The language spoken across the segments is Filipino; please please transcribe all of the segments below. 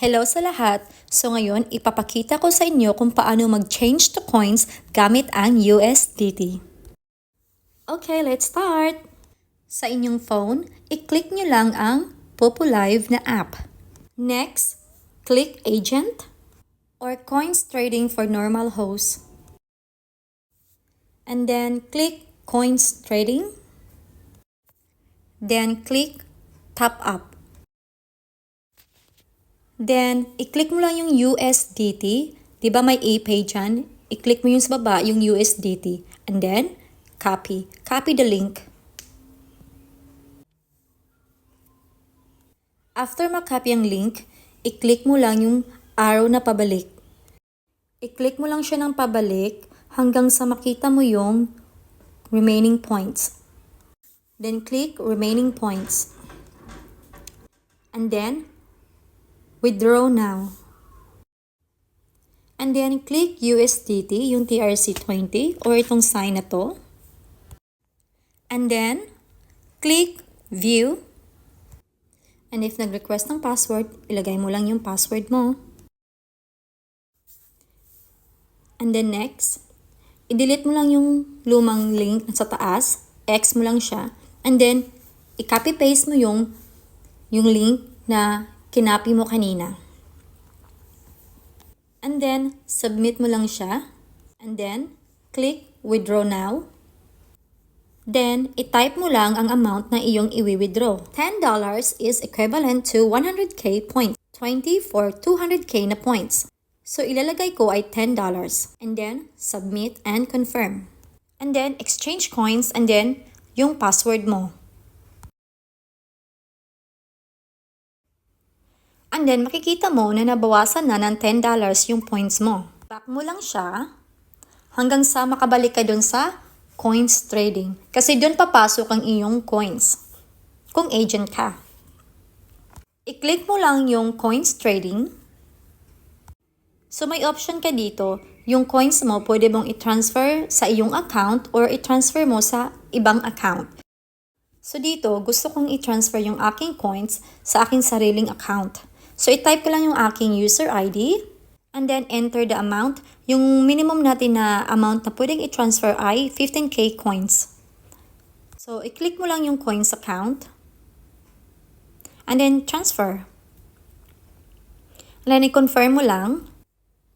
Hello sa lahat! So ngayon, ipapakita ko sa inyo kung paano mag-change to coins gamit ang USDT. Okay, let's start! Sa inyong phone, i-click nyo lang ang PoppoLive na app. Next, click Agent or Coins Trading for normal hosts. And then click Coins Trading. Then click Top Up. Then, i-click mo lang yung USDT. Diba may A-Pay dyan? I-click mo yung sa baba, yung USDT. And then, copy. Copy the link. After ma-copy ang link, i-click mo lang yung arrow na pabalik. I-click mo lang siya ng pabalik hanggang sa makita mo yung remaining points. Then, click remaining points. And then, withdraw now. And then, click USDT, yung TRC20, or itong sign na to. And then, click View. And if nag-request ng password, ilagay mo lang yung password mo. And then next, i-delete mo lang yung lumang link sa taas, X mo lang siya. And then, i-copy-paste mo yung link na kinapi mo kanina. And then, submit mo lang siya. And then, click Withdraw Now. Then, i-type mo lang ang amount na iyong i-withdraw. $10 is equivalent to 100k points. 20 for 200k na points. So, ilalagay ko ay $10. And then, submit and confirm. And then, exchange coins and then, yung password mo. And then, makikita mo na nabawasan na ng $10 yung points mo. Back mo lang siya hanggang sa makabalik ka dun sa coins trading. Kasi dun papasok ang iyong coins kung agent ka. I-click mo lang yung coins trading. So, may option ka dito. Yung coins mo, pwede mong i-transfer sa iyong account or i-transfer mo sa ibang account. So, dito, gusto kong i-transfer yung aking coins sa aking sariling account. So, i-type ko lang yung aking user ID and then enter the amount. Yung minimum natin na amount na pwedeng i-transfer ay 15k coins. So, i-click mo lang yung coins account and then transfer. And then, i-confirm mo lang.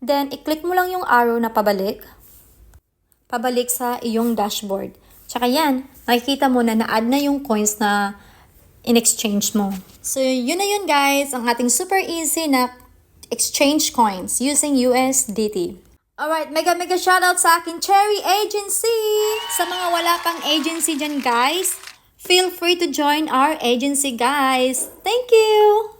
Then, i-click mo lang yung arrow na pabalik. Pabalik sa iyong dashboard. Tsaka yan, makikita mo na na-add na yung coins na in-exchange mo. So, yun na yun guys, ang ating super easy na exchange coins using USDT. Alright, mega shoutout sa aking Cherry Agency! Sa mga wala pang agency dyan guys, feel free to join our agency guys. Thank you!